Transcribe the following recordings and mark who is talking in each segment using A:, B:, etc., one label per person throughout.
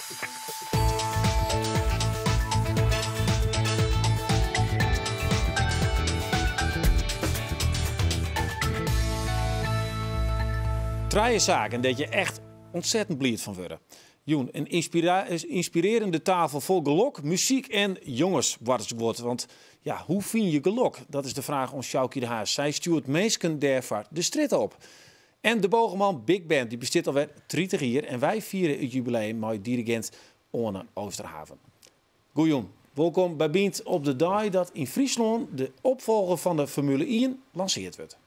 A: Drie zaken dat je echt ontzettend blied van worden. Joen, een inspirerende tafel vol gelok, muziek en jongens wordt. Want ja, hoe vind je gelok? Dat is de vraag aan Sjoukie de Haas. Zij stuurt meesken daarvoor de strit op. En de Bogeman Big Band, die bestaat alweer 30 jaar. En wij vieren het jubileum met dirigent Orne Oosterhaven. Goeie welkom bij Bient op de dag dat in Friesland de opvolger van de Formule 1 lanceerd wordt.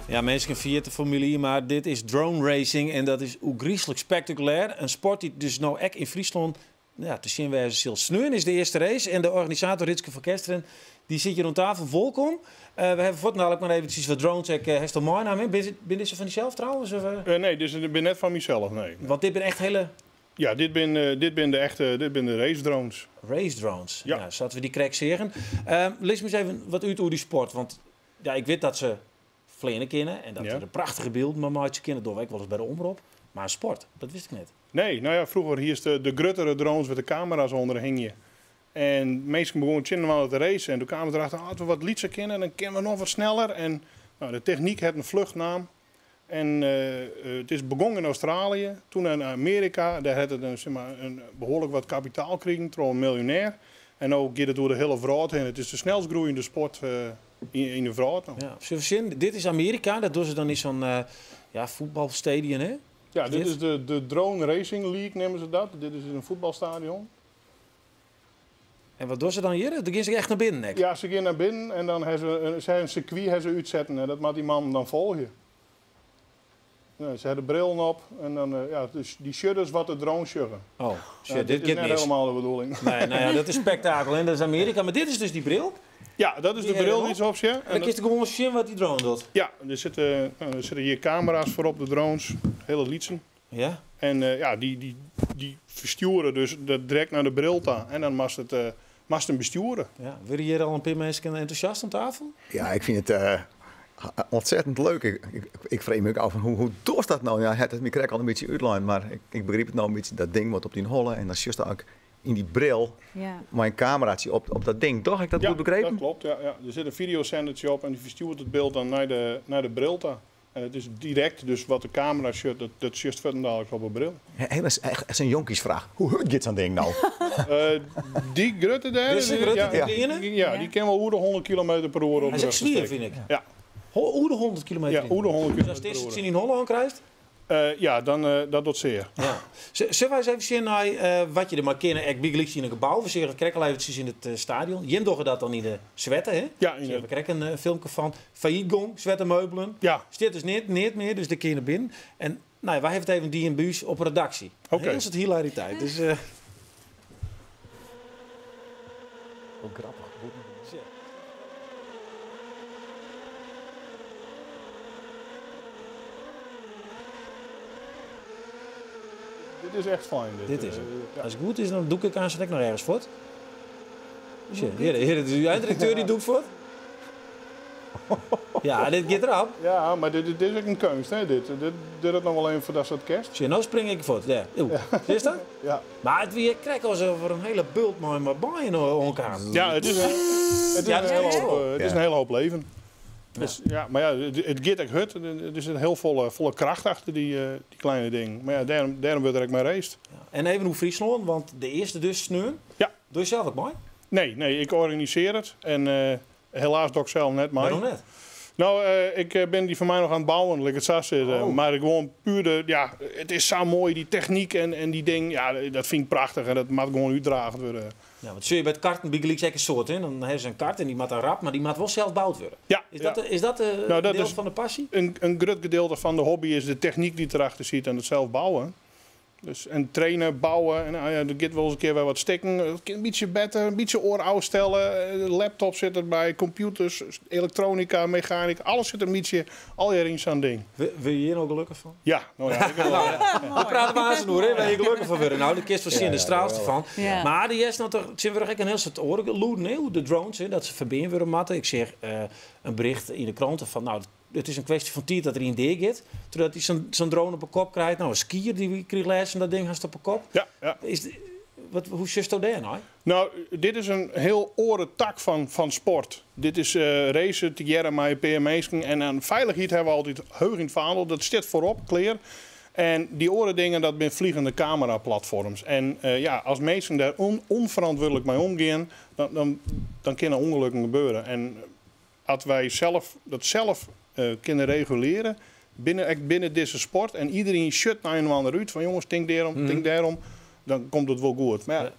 A: Ja, mensen vieren de Formule 1, maar dit is drone racing en dat is griezelig spectaculair. Een sport die dus nou echt in Friesland te zien wij heel sneun is de eerste race. En de organisator Ritske van Kesteren, die zit hier aan tafel. Welkom. We hebben voor nou maar eventjes wat drones. Hestel mooi naam. Ben je van jezelf trouwens? Of,
B: nee, dus ik ben net van mezelf. Nee.
A: Want dit ben echt hele...
B: Ja, dit ben de race drones.
A: Race drones.
B: Ja.
A: Nou, zouden we die correct zeggen. Lees me eens even wat uit over die sport. Want ja, ik weet dat ze vleenen kennen en dat er een prachtige beeld maar maatje kennen door ik wel eens bij de omroep. Maar een sport, dat wist ik net.
B: Nee, nou ja, vroeger hier is de gruttere drones met de camera's onder hing je. En mensen begonnen chinnen te racen en toen kwamen ze erachter, als we wat liedsen kennen, dan kennen we nog wat sneller. En nou, de techniek heeft een vluchtnaam. En het is begonnen in Australië, toen in Amerika, daar had het een behoorlijk wat kapitaal gekregen, door een miljonair. En ook gaat het door de hele wereld heen. Het is de snelst groeiende sport in de wereld.
A: Ja, dit is Amerika, dat doen ze dan in zo'n voetbalstadion, hè?
B: Ja, dit is de Drone Racing League, nemen ze dat. Dit is een voetbalstadion.
A: En wat doen ze dan hier? Dan gaan ze echt naar binnen, hè?
B: Ja, ze gaan naar binnen en dan hebben ze een circuit uitzetten en dat moet die man dan volgen. Ja, ze hebben brillen op en dan, dus die shutters wat de drone shuggen.
A: Oh, shit,
B: dit is net helemaal de bedoeling.
A: Nee, nou ja, dat is spektakel en dat is Amerika. Maar dit is dus die bril?
B: Ja, dat is de bril die ze op je.
A: En dan kun je gewoon zien wat die drone doet?
B: Ja, er zitten hier camera's voor op de drones, hele liedsen.
A: Ja?
B: En die versturen dus dat direct naar de bril toe. En dan mag het hem besturen.
A: Ja, wil je hier al een paar mensen enthousiast aan tafel?
C: Ja, ik vind het ontzettend leuk. Ik vreem me ook af van hoe doet dat nou? Ja, ik krijg al een beetje uitlijn, maar ik begreep het nou een beetje. Dat ding wordt op die hollen en dan zie je ook in die bril mijn cameraatje op dat ding. Toch? Heb ik dat goed begrepen?
B: Dat klopt. Ja. Er zit een videozendertje op en die verstuurt het beeld dan naar de bril toe. En het is direct, dus wat de camera shut, dat just verder dadelijk op een bril.
C: Ja, dat is een jonkiesvraag. Hoe gaat zo'n ding nou?
B: Die grutte daar, die kan wel de 100 km per uur op de
A: rug. Dat is echt vind ik.
B: Ja.
A: Hoe de 100 km?
B: Ja, hoe de 100 km.
A: Dus als dit het in Holland krijgt?
B: Dat doet zeer.
A: Ja. Zullen wij eens even zien naar wat je er maar kennen? Ik ben in een gebouw. We zien het krijg al eventjes in het stadion. Jem doen dat dan in de zwetten, hè?
B: Ja.
A: We krijgen een filmpje van faillietgong, zwettenmeubelen.
B: Ja.
A: Dit is niet meer, dus de keer naar binnen. En nou, wij hebben het even die in buis op redactie.
B: Oké.
A: Dat is het hilariteit. Dus,
C: Hoe grappig.
B: Dit is echt fijn.
A: Dit is het. Als het goed is, dan doe ik aan zet ik nog ergens voor. Hier, de einddirecteur die doet voor. Ja, dit gaat erop.
B: Ja, maar dit is ook een kunst, hè? Dit is nog wel even voor dat soort kerst.
A: Zie je, nou spring ik voor. Ja. Zie je dat?
B: Ja.
A: Maar je krijgt al zo voor een hele bult maar baaien elkaar.
B: Ja, het is een hele hoop leven.
A: Ja.
B: Dus, maar het gaat echt hut. Er is een heel volle kracht achter die kleine ding. Maar ja, daarom wordt er ook maar raced.
A: Ja. En even hoe Friesland, want de eerste dus sneun.
B: Ja.
A: Doe je zelf ook mooi?
B: Nee, ik organiseer het. En helaas doe ik zelf net maar.
A: Waarom net?
B: Nou, ik ben die van mij nog aan het bouwen, dat ik het zo zitten. Maar gewoon puur het is zo mooi, die techniek en die ding. Ja, dat vind ik prachtig en dat moet gewoon uitdragen worden.
A: Ja, want zul je bij het karten bij gelijk een soort in. Dan hebben ze een kart en die moet dan rap, maar die moet wel zelf gebouwd worden.
B: Ja.
A: Is dat
B: dat
A: deel
B: is
A: van de passie?
B: Een groot gedeelte van de hobby is de techniek die erachter zit en het zelf bouwen. Dus en trainen, bouwen. En nou ja, er gaat wel eens een keer wel wat stikken. Een beetje beter, een beetje oor uitstellen. Laptop zit erbij, computers, elektronica, mechanica. Alles zit er een beetje al je in zo'n ding.
A: Wil je hier nog gelukkig van?
B: Ja, nou ja.
A: We praten maar aan hoor, waar je gelukkig van worden. Nou, de kist van de straalste van.
D: Ja.
A: Maar die is nog toch, zien we er een heel soort oren loeden, de drones, hè, dat ze verbinden worden matten. Ik zeg een bericht in de kranten van, nou, het is een kwestie van tijd dat er in deur gaat. Totdat hij zo'n drone op een kop krijgt. Nou, een skier die kreeg les en dat ding haast op een kop.
B: Ja.
A: Hoe zit dat daar nou?
B: Nou, dit is een heel oren tak van sport. Dit is racen, te met PM's. En aan veiligheid hebben we altijd heug in het vaandel. Dat staat voorop, clear. En die oren dingen, dat zijn vliegende cameraplatforms. En als mensen daar onverantwoordelijk mee omgaan, dan kunnen ongelukken gebeuren. En als wij dat zelf kunnen reguleren, binnen deze sport, en iedereen shut naar een ander uit, van jongens, denk daarom, dan komt het wel goed. Maar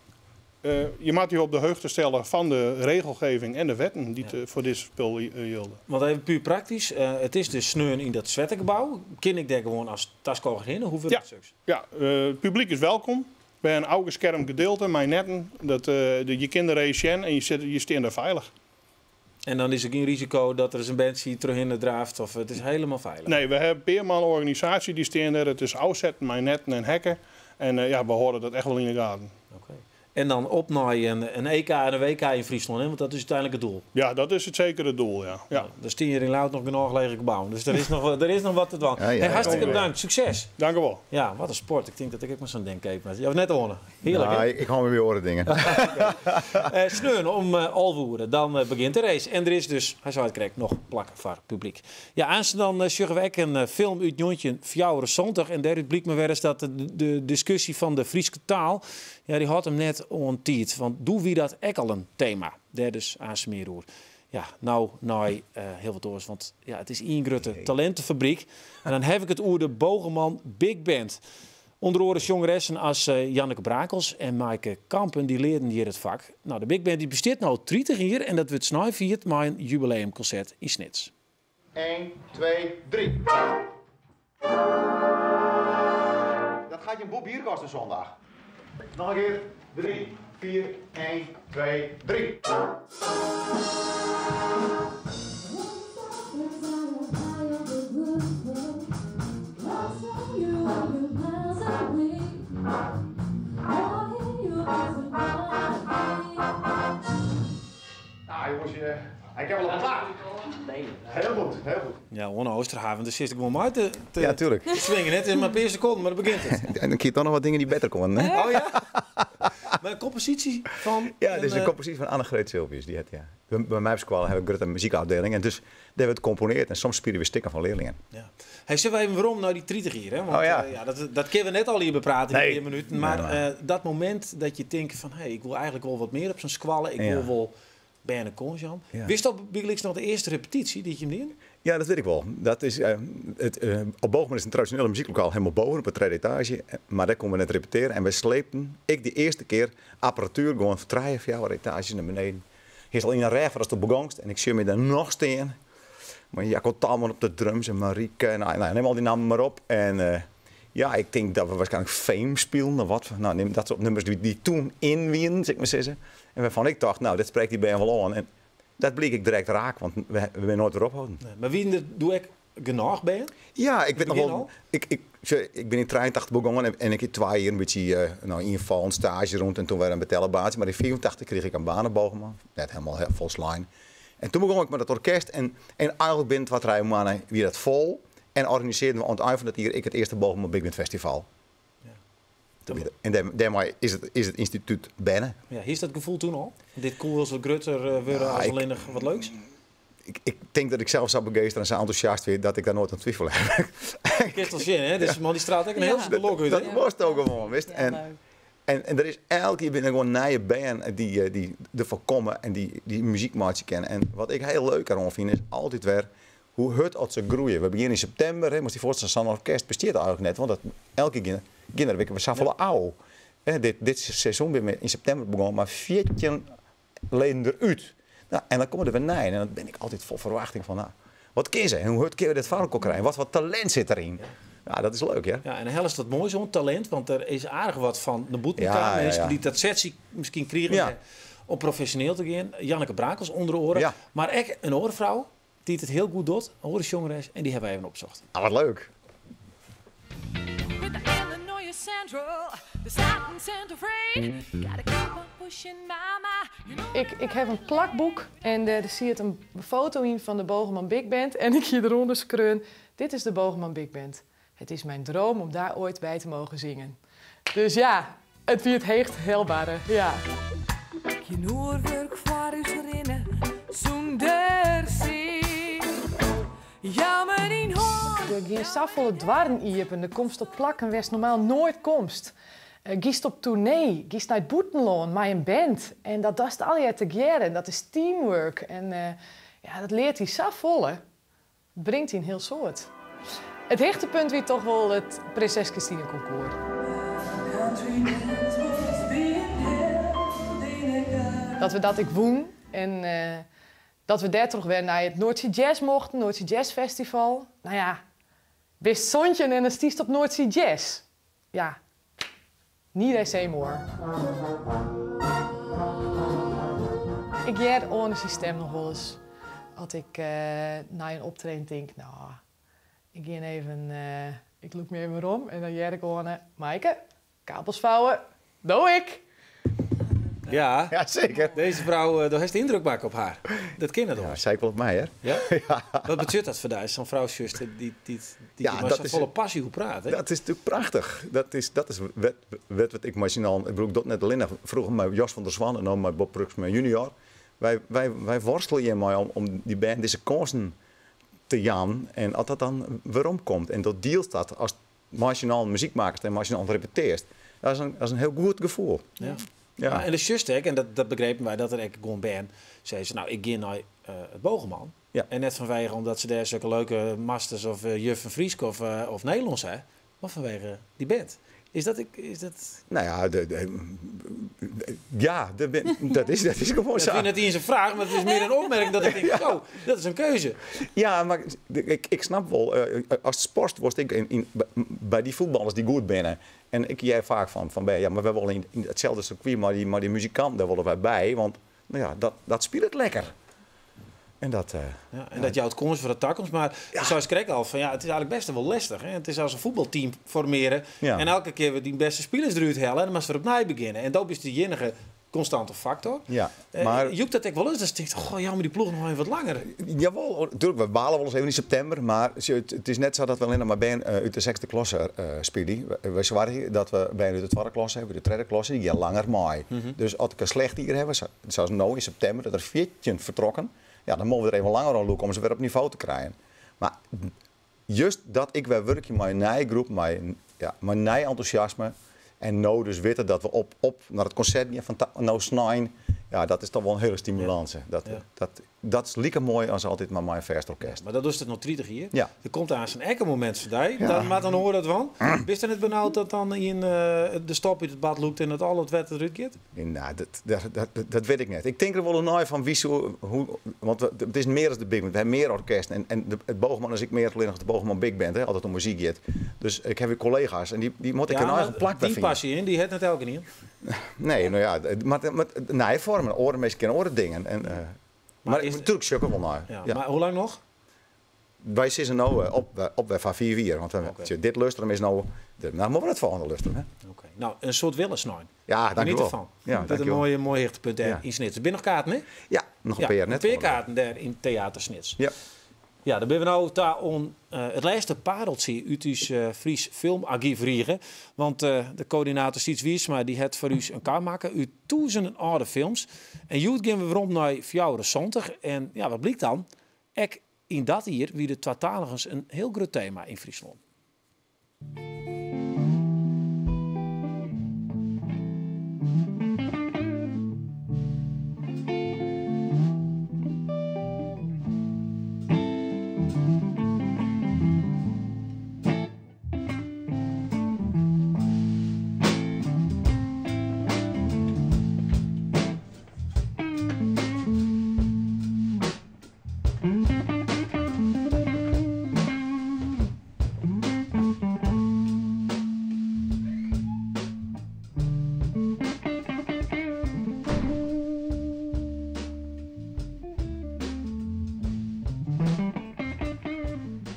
B: je moet je op de hoogte stellen van de regelgeving en de wetten die voor dit spul gelden.
A: Want even puur praktisch, het is dus sneun in dat zwettergebouw. Ken ik daar gewoon als taskoger in? Hoeveel dat succes?
B: Ja, het publiek is welkom. Bij een oude scherm gedeelte, mijn netten, dat je kinderen racen en je staat daar veilig.
A: En dan is er geen risico dat er eens een bandje terug in de draaft of het is helemaal veilig?
B: Nee, we hebben peerman organisatie die staan daar. Het is uitzetten, mijn netten en hekken. En we horen dat echt wel in de gaten.
A: Okay. En dan op naar een EK en een WK in Friesland, hè? Want dat is uiteindelijk het doel.
B: Ja, dat is het zekere doel, ja.
A: Nou, er staan hier in Lout nog genoeg lege gebouwen. Dus er is nog wat te doen.
C: Ja,
A: hartstikke bedankt. Succes.
B: Dank u wel.
A: Ja, wat een sport. Ik denk dat ik ook maar zo'n ding keek. Je was net horen. Heerlijk, hè?
C: Ik hou me weer horen dingen.
A: Sneun om Alvoeren. Dan begint de race. En er is dus, hij zou het krijgen, nog plakken voor het publiek. Ja, aanstaan dan zeggen we een film uit Jontje Fjouwere Zondag. En daaruit blijkt me weer eens dat de discussie van de Friese taal, ja, die had hem net ontied. Want doen wie dat ook al een thema? Daar dus aan Smeerhoer. Ja, nou, heel wat oors, want ja, het is één grote talentenfabriek. En dan heb ik het over de Bogeman Big Band. Onder andere jongeressen als Janneke Brakels en Maaike Kampen, die leerden hier het vak. Nou, de Big Band die bestaat nou 30 jaar en dat wordt snel viert met een jubileumconcert in Snits.
E: 1, 2, 3. Dat gaat je een boel bier kosten zondag. Nog een keer. 3, 4, 1, 2, 3. Nou jongens, ik heb wel een klaar. Heel goed, heel goed.
A: Ja, Onno Oosterhaven, dus zit ik gewoon maar uit
C: Ja, tuurlijk.
A: te swingen. Het is maar een paar seconden, maar dan begint het.
C: En dan kun je toch nog wat dingen die beter komen. Hè?
A: Oh ja? Maar een compositie van...
C: Ja, dit is een compositie van Annegreet Silvius. Die het, ja. Bij mij op school hebben we een muziekafdeling. En dus daar hebben we het componeerd. En soms spelen we stikken van leerlingen.
A: Ja. Hij zegt even waarom nou die 30 hier, hè? Want, dat kunnen we net al hier bepraten in 4 minuten. Maar dat moment dat je denkt van, hey, ik wil eigenlijk wel wat meer op zo'n squallen. Ik wil wel bijna Conjan.
C: Ja.
A: Wist dat Bigelix nog de eerste repetitie die je hem deed?
C: Ja, dat weet ik wel. Dat is, op Bogeman is een traditionele muzieklokaal helemaal boven op het tweede etage. Maar daar komen we net repeteren. En we sleepten, de eerste keer, apparatuur gewoon van 3 of 4 etages naar beneden. Hier is al in een rij als de begangst. En ik zie me daar nog staan. Maar Jacco Talman op de drums en Marieke. Nou, neem al die namen maar op. En ik denk dat we waarschijnlijk Fame spelen. Of wat. Nou, neem dat soort nummers die toen inwien, zeg maar zeggen. En waarvan ik dacht, nou, dit spreekt die band wel aan. En dat bleek ik direct raak, want we zijn nooit weer ophouden.
A: Nee, maar wie doe ik genoeg bij je?
C: Ja, ik weet nog wel. Ik ben in 83 begonnen en ik heb 2 jaar een beetje inval, een stage rond en toen werd een betellenbaatje. Maar in 84 kreeg ik een baan op Bogeman. Net helemaal vol slijn. En toen begon ik met het orkest en eigenlijk binnen wat maanden weer dat vol. En organiseerden we aan het eind van dat jaar het eerste Bogeman Big Band Festival. En daarmee is het instituut binnen.
A: Ja, is dat gevoel toen al? Dit cool als wat grutter worden als alleen nog wat leuks?
C: Ik denk dat ik zelf zo begeesterd en zo enthousiast weer dat ik daar nooit aan twijfel heb.
A: Kisteltje, hè? Dus man die straat ook een heel stuk lok uit.
C: Dat was het ook gewoon, wist. En er is elke keer binnen gewoon nieuwe band die ervoor komen en die muziekmaatje kennen. En wat ik heel leuk aan vind is altijd weer hoe het als ze groeien. We beginnen in september, moest je voorstellen, zo'n orkest besteedt eigenlijk net, want dat elke keer we zoveel ouw. Dit seizoen ben we in september begonnen, maar 14 leden eruit. Nou, en dan komen er weer naar en dan ben ik altijd vol verwachting van, nou, wat kun je en hoe kunnen we dit van elkaar krijgen? Wat talent zit erin? Ja, dat is leuk, hè?
A: Ja, en heel is dat mooi, zo'n talent. Want er is aardig wat van de boetenkamer.
C: Ja,
A: Mensen die dat sessie misschien krijgen om professioneel te gaan. Janneke Brakels onder de oren.
C: Ja.
A: Maar echt een oorvrouw die het heel goed doet. Een oorjongres. En die hebben wij even opgezocht.
C: Ah, wat leuk.
D: Ik heb een plakboek en er zit een foto in van de Bogelman Big Band. En ik zie eronder schreeuwen, dit is de Bogelman Big Band. Het is mijn droom om daar ooit bij te mogen zingen. Dus ja, het wie het heegt helbare, ja.
F: Je oorwerk voor u rinnen, zonder zin. Jammer in hoor.
D: Er gaan zoveel dwarren in en de komst op plakken west normaal nooit komst. Giest op tournee, giest naar het boetenloon, maar een band. En dat is al je together, dat is teamwork. En ja, dat leert hij zo vol, hè. Brengt hij een heel soort. Het hoogtepunt wie toch wel het Prinses Christine concours. Dat we dat ik woon en dat we daar toch weer naar het Noordzee Jazz mochten, Noordzee Jazz Festival. Nou ja, best zonnetje en dan stiest op Noordzee Jazz. Ja, niet eens Seymour. Ik jij onder het systeem nog wel eens. Als ik naar een optreden denk, nou, ik ga even, ik loop me even om en dan jij ik gewoon, Maaike, kabels vouwen, doe ik.
A: Ja,
C: Ja, zeker.
A: deze vrouw, daar heeft de indruk maken op haar. Dat ken het
C: Ja,
A: hoor.
C: zeker wel op mij, hè?
A: Ja? Wat betekent dat voor jou, zo'n vrouwsjuster die
C: Ja,
A: maar
C: dat
A: zo
C: is-
A: volle passie hoe praat, hè?
C: Dat is natuurlijk prachtig. Dat is wat ik machinaal... Ik bedoel, dat net alleen nog vroeger met Jos van der Zwan en dan met Bob Pruksma junior. Wij worstelen hiermee om die band deze kansen te gaan. En als dat dan waarom komt. En dat deelt dat als machinaal muziek maakt en machinaal repeteert. Dat is een heel goed gevoel.
A: Ja.
C: Ja.
A: Ja, en de zuster, en dat begrepen wij dat er echt gewoon ben, zei ze, nou, ik ga naar het Bogelman.
C: Ja.
A: En net vanwege omdat ze daar zulke leuke masters of Juffen Friesk of Nederlands hebben, maar vanwege die band. Is dat...
C: Nou ja, dat is gewoon
A: Ik
C: zo.
A: vind het niet eens een vraag, maar het is meer een opmerking dat ik denk, oh, dat is een keuze.
C: Ja, maar ik snap wel. Als sport was ik bij die voetballers die goed binnen. En ik jij vaak van ja, maar we willen in hetzelfde circuit, maar die muzikant, daar willen wij bij. Want nou ja, dat speelt het lekker. En dat...
A: Ja, en dat jou het komst voor de takkomst, maar zoals ik al van ja, het is eigenlijk best wel lastig. Hè? Het is als een voetbalteam formeren
C: Ja.
A: en elke keer we die beste spelers eruit halen en dan moeten we opnieuw beginnen. En dat is de enige constante factor.
C: Ja, maar...
A: Joep dat ik wel eens, dan denk ik, goh, ja, maar die ploeg nog even wat langer.
C: Jawel, natuurlijk, we balen wel eens even in september, maar het is net zo dat we alleen maar bij uit de 6e klasse spelen. We zwaar dat we bij uit de 2e klasse hebben, de 3e klasse, die gaan langer mee. Dus als ik een slecht hier hebben, zoals nu in september, dat er 14 vertrokken, ja, dan mogen we er even langer aan lopen om ze weer op niveau te krijgen. Maar juist dat ik weer werk in mijn nieuwe groep, mijn nieuw enthousiasme, en nou dus weten dat we op naar het concert gaan van nou snijden, ja, dat is toch wel een hele stimulans. Hè. Dat is lekker mooi als altijd maar mijn verste orkest.
A: Maar dat is het nog 30 hier.
C: Ja.
A: Er komt aan zijn ekke moment voorbij. Dan hoor dat van. Wist je het benauwd dat dan in de stop in het bad loopt en dat al het wet eruit gaat?
C: Nou, dat weet ik niet. Ik denk er wel naar van wie zo, want het is meer dan de Big Band. We hebben meer orkesten. En het Boogman is ik meer alleen nog de Boogman Big Band, hè, altijd om muziek gaat. Dus ik heb weer collega's en die moet ik een eigen plak
A: die
C: vinden.
A: passie in, die het net elke niet.
C: Nee, nou ja, maar vormen, oren, mensen kennen oren dingen. En, maar
A: is-
C: natuurlijk zoeken wel naar.
A: Ja.
C: Ja.
A: Maar hoe lang nog?
C: Wij zitten nu op van 4-4. Want dit lustrum is nou... Nou, moeten we het volgende lustrum, hè?
A: Oké. Nou, een soort Willensnijn.
C: Ja, dank je
A: Geniet
C: wel.
A: ervan.
C: Ja,
A: dat
C: dank
A: is
C: je
A: een
C: wel.
A: mooi hoogtepunt daar
C: Ja.
A: in Snits. Er zijn nog kaarten, hè?
C: Ja, nog een paar net.
A: Een kaarten daar in Theater Snits.
C: Ja.
A: Ja, dan ben we nou daar on het laatste pareltje uit ons Fries filmarchief riegen. Want de coördinator Siets Wiersma die het voor u een kaart maken uit 1000 oude films. En Joet gaan we rond naar 74. En ja, wat blijkt dan? Ek in dat hier wie de twaalftaligers een heel groot thema in Friesland.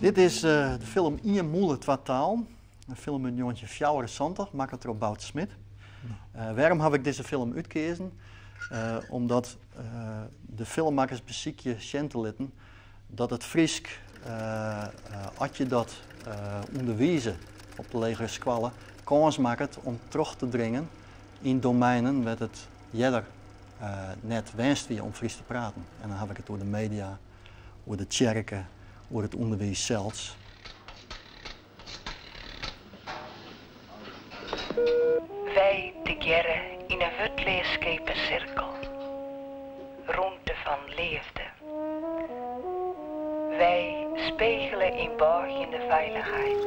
G: Dit is de film Ien Moele Twataal. Een film uit 1974, maakt door Bout Smit. Waarom heb ik deze film uitgekozen? Omdat de filmmakers beziekje Schentelitten dat het Friesk, als je dat onderwijzen op de lagere scholen, kans maakt om terug te dringen in domeinen waar het jeder net wenst weer om Fries te praten. En dan heb ik het door de media, door de kerken, door het onderwijs zelfs.
H: Wij te gerren in een wutleeskepen cirkel, roemte van leefde. Wij spegelen in borgende veiligheid.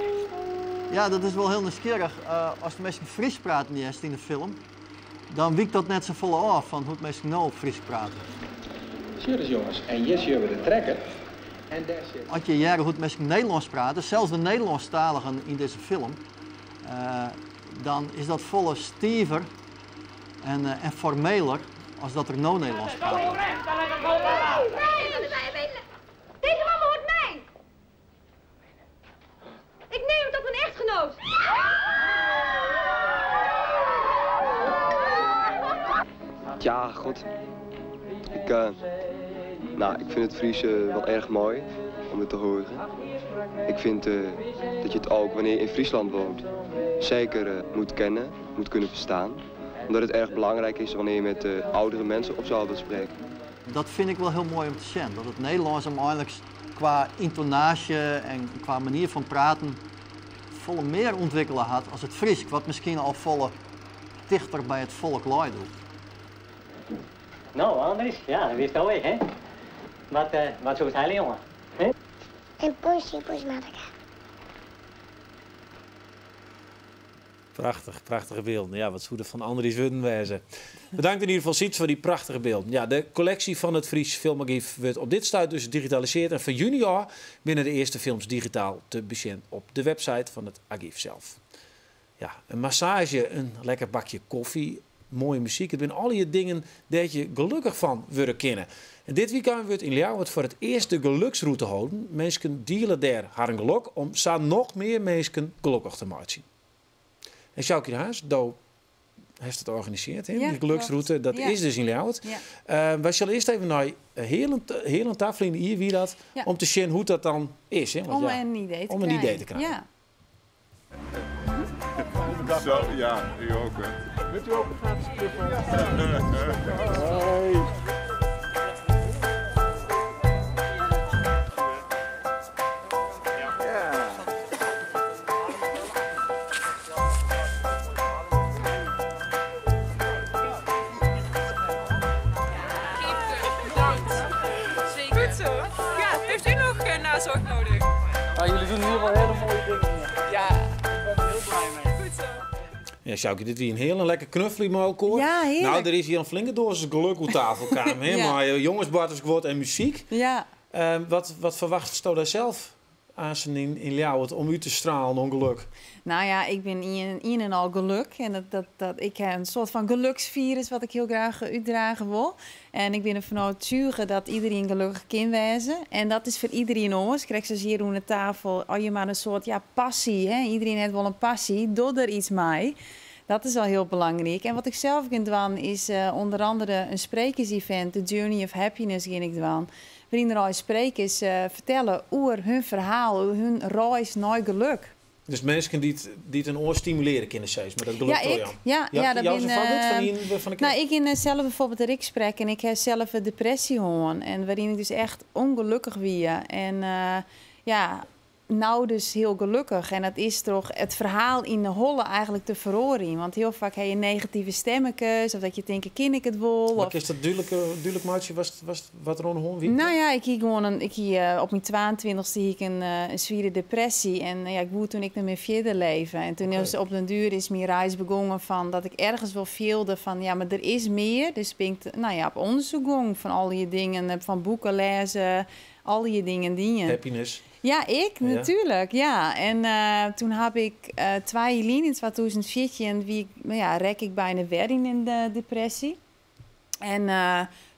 G: Ja, dat is wel heel nieuwsgierig. Als de mensen Fries praten eerst in de film, dan wiekt dat net zo vol af van hoe het mensen nou op Fries praten.
I: Serieus jongens, en yes, je de trekker.
G: Als je jaren hoe het mensen Nederlands praten, zelfs de Nederlandstaligen in deze film, dan is dat volle stiever en formeler als dat er nou Nederlands praten.
J: Nee, deze man hoort mij. Ik neem hem tot een echtgenoot.
K: Ja, goed. Ik vind het Fries wel erg mooi om het te horen. Ik vind dat je het ook wanneer je in Friesland woont zeker moet kennen, moet kunnen verstaan. Omdat het erg belangrijk is wanneer je met oudere mensen op zou willen spreken.
G: Dat vind ik wel heel mooi om te zien. Dat het Nederlands hem eigenlijk qua intonatie en qua manier van praten volle meer ontwikkelen had als het Fries. Wat misschien al volle dichter bij het volk laai doet.
L: Nou, Andries, ja, dat wist alweer, hè? Wat zoekt hij, jongen?
M: Een poesje, poesmadaka.
A: Prachtig, prachtige beelden. Ja, wat zou er van Andries Wudden wezen. Bedankt in ieder geval, Siets, voor die prachtige beelden. Ja, de collectie van het Fries Filmarchief wordt op dit stuit dus gedigitaliseerd. En van juni binnen de eerste films digitaal te bezien op de website van het archief zelf. Ja, een massage, een lekker bakje koffie, mooie muziek. Het zijn al die dingen dat je gelukkig van willen kennen. En dit weekend wordt in Ljouwert voor het eerst de geluksroute houden. Mensen dealen daar haar geluk om zo nog meer mensen gelukkig te maken. En Sjoukje de Haas, heeft het georganiseerd, hè?
N: Ja,
A: die geluksroute. Dat is dus in Ljouwert.
N: Ja.
A: Wij zullen eerst even naar heel tafel in hier wie dat, om te zien hoe dat dan is. Hè? Want,
N: om een idee te
A: om
N: krijgen.
A: Een idee te krijgen.
N: Ja.
O: Zo, ja, u ook. Wilt u ook een gratis knuffel? Hoi.
F: Nazorg nodig.
L: Nou, jullie doen hier wel hele mooie dingen.
F: Ja,
L: ik ben er heel blij mee.
F: Goed zo.
A: Ja, Sjoukje, dit is een heel lekker knuffelie met elkaar.
N: Ja, heerlijk.
A: Nou, er is hier een flinke dosis geluk op tafel kwamen.
N: Ja.
A: Maar jongensbarterswoord en muziek.
N: Ja.
A: Wat verwacht je daar zelf aan in Ljouwert om u te stralen om geluk?
N: Nou ja, ik ben in en al geluk. En ik heb een soort van geluksvirus wat ik heel graag uitdragen wil. En ik ben ervan overtuigd dat iedereen gelukkig kan wezen. En dat is voor iedereen anders. Krijg ze hier aan de tafel, al je maar een soort passie. Hè? Iedereen heeft wel een passie. Doe er iets mee. Dat is wel heel belangrijk. En wat ik zelf kan doen is onder andere een sprekersevent. The Journey of Happiness ging ik doen. Waarin er al sprekers vertellen over hun verhaal, hun reis naar geluk.
A: Dus mensen die het een oor stimuleren kunnen zeggen, maar dat geluk
N: Ja, ik. Ja, dat ben ik in zelf bijvoorbeeld een gesprek en ik heb zelf een depressie gehad. En waarin ik dus echt ongelukkig was. En nou dus heel gelukkig. En dat is toch het verhaal in de holle eigenlijk te verhoren. Want heel vaak heb je negatieve stemmetjes of dat je denkt, ken ik het wel?
A: Maar is dat duidelijk maatje wat er onder wie?
N: Nou ja, ik op mijn 22e een zware depressie. En ik woe toen ik naar verder leven. En toen is op den duur is mijn reis begonnen van dat ik ergens wel voelde van ja, maar er is meer. Dus ben ik op onderzoek gegaan van al die dingen, van boeken lezen, al die dingen.
A: Happiness.
N: Ja, natuurlijk, ja. En toen heb ik 2 jaar in 2014 rek ik bijna weer in de depressie. En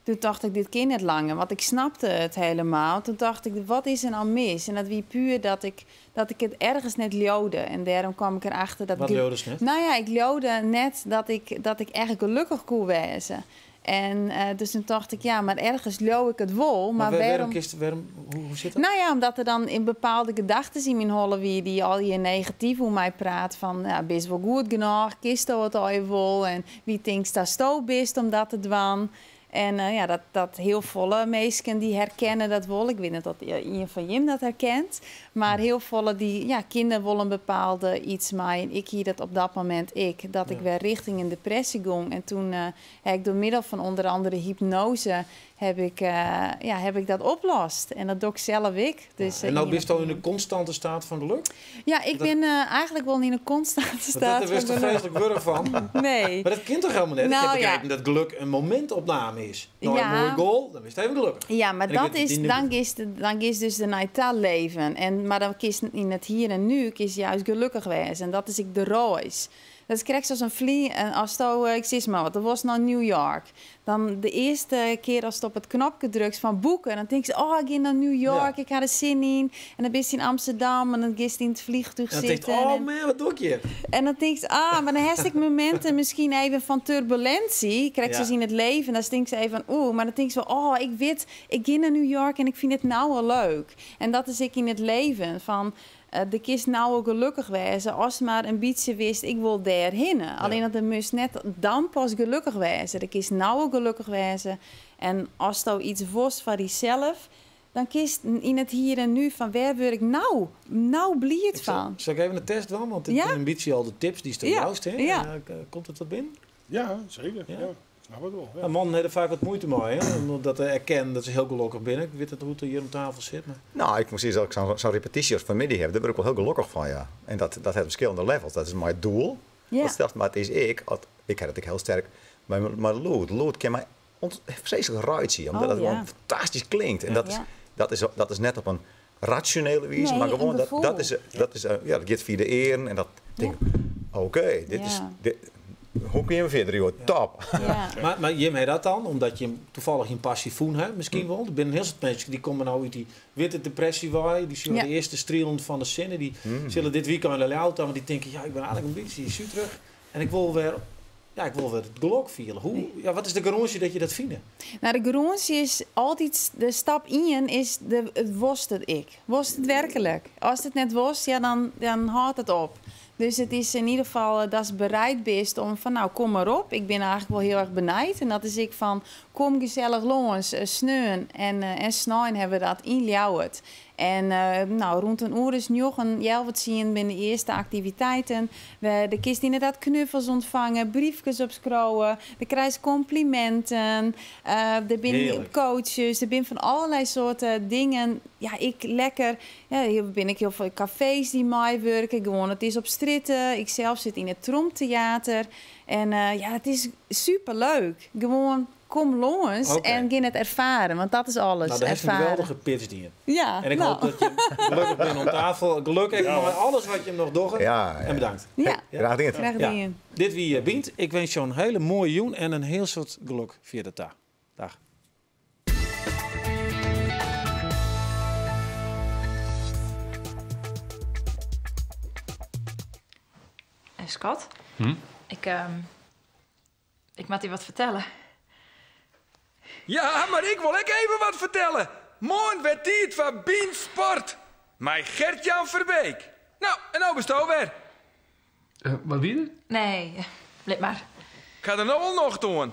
N: Toen dacht ik, dit kan net langer, want ik snapte het helemaal. Toen dacht ik, wat is er nou mis? En dat wie puur dat ik het ergens net leeuwde. En daarom kwam ik erachter dat...
A: Wat leeuwde ze net?
N: Nou ja, ik leeuwde net dat ik echt gelukkig kon wezen. En dus toen dacht ik, ja, maar ergens leeuw ik het wel. Maar waarom
A: hoe zit dat?
N: Nou ja, omdat er dan in bepaalde gedachten in mijn holle wie die al hier negatief hoe mij praat. Van, ja, best wel goed genoeg, kist het al je wel. En wie denkt dat sto bist om dat te doen. En ja, dat heel volle mensen die herkennen dat wel. Ik weet niet dat iemand van Jim dat herkent. Maar heel volle die, ja, kinderen willen een bepaalde iets mee. En ik hier dat op dat moment dat ik weer richting een depressie ging. En toen heb ik door middel van onder andere hypnose heb ik dat oplost. En dat doe ik zelf ik. Dus,
A: en nou ben je al in een constante staat van geluk?
N: Ja, ik ben eigenlijk wel in een constante staat van geluk.
A: Daar wist er vreselijk wurg van.
N: Nee.
A: Maar dat kind toch helemaal net?
N: Nou,
A: ik heb begrepen dat geluk een momentopname is. Nou,
N: ja.
A: Een mooie goal, dan is het even gelukkig.
N: Ja, maar dan is dus de naitaal leven. Maar dan kies in het hier en nu kies juist gelukkig wezen. En dat is ik de reis. Dat krijg zoals een vlieg. En als ik zeg maar wat, dat was naar New York. Dan de eerste keer als het op het knopje drukt van boeken, dan denk je, oh, ik ga naar New York, ik ga er zin in. En dan ben je in Amsterdam en dan ga je in het vliegtuig zitten.
A: En dan denk je, oh man, wat doe ik hier?
N: En dan denk je, maar dan heb ik momenten misschien even van turbulentie. Krijg je in het leven. En dan denk je even van, maar dan denk je, oh, ik weet, ik ga naar New York en ik vind het nou wel leuk. En dat is ik in het leven van... de kist nou gelukkig wezen als maar een beetje wist ik wil daarheen. Ja. Alleen dat de moest net dan pas gelukkig wezen. De kist nou gelukkig wezen. En als je iets was van jezelf, dan kist in het hier en nu van waar word ik nou blied van.
A: Zal ik even een test doen? Want dit zijn een beetje al de tips die staan juist. Hè?
N: Ja.
A: Komt het wat binnen?
B: Ja, zeker. Ja. Snap het wel. Ja.
A: Mannen hebben vaak wat moeite mee, hè? Om dat te erkennen dat ze heel gelukkig binnen. Ik weet het hoe het hier om tafel zit. Maar...
C: Nou, ik moet zeggen, als ik zo'n repetitie als familie heb, daar ben ik wel heel gelukkig van, ja. En dat heeft verschillende levels. Dat is mijn doel. Ja. Maar het is ik heb het heel sterk bij mijn Loet. Loet kan mij vreselijk ruit zien, omdat het gewoon fantastisch klinkt. En dat is net op een rationele wijze, maar gewoon dat gaat via de eren en dat denk ik, oké, dit is... Hoe kun je hem verder, joh? Top.
N: Ja.
A: Maar Jim, heeft dat dan? Omdat je toevallig een passie voelt, hè? Misschien wel. Er zijn heel veel mensen die komen nou uit die witte depressie waar. Die zullen de eerste strelend van de zinnen. Die zullen dit weekend in de auto, maar die denken, ja, ik ben eigenlijk een beetje zo terug. En ik wil weer het geluk vieren. Wat is de garantie dat je dat vindt?
N: Nou, de garantie is altijd de stap in is het worst het ik. Worst het werkelijk. Als het net worst, ja, dan houdt het op. Dus het is in ieder geval dat is bereid best om van nou kom maar op. Ik ben eigenlijk wel heel erg benijd. En dat is ik van kom gezellig langs, sneun en snijden hebben we dat in Ljouwert. En rond een uur is nog een wat zien binnen de eerste activiteiten. De kist inderdaad knuffels ontvangen, briefjes opschrouwen. De krijgt complimenten. Er zijn coaches, er zijn van allerlei soorten dingen. Ja, hier ben ik heel veel cafés die mij werken. Gewoon, het is op stritten. Ik zelf zit in het Tromtheater. En het is superleuk. Gewoon... Kom langs en ga het ervaren, want dat is alles.
A: Nou, dat is een geweldige pitch die je.
N: Ja,
A: en ik hoop dat je gelukkig bent op tafel. Gelukkig met alles wat je hem nog doet. En bedankt.
N: Ja.
C: Graag
N: gedaan.
A: Ja. Dit wie je bent. Ik wens je een hele mooie joen en een heel soort geluk via de dag. Dag.
F: Schat, ik moet je wat vertellen.
P: Ja, maar ik wil ook even wat vertellen. Morgen werd het van Bien Sport. Mijn Gert-Jan Verbeek. Nou, en nou bestaan weer.
Q: Wat wie er?
F: Nee, let maar.
P: Ik ga er nou wel nog doen.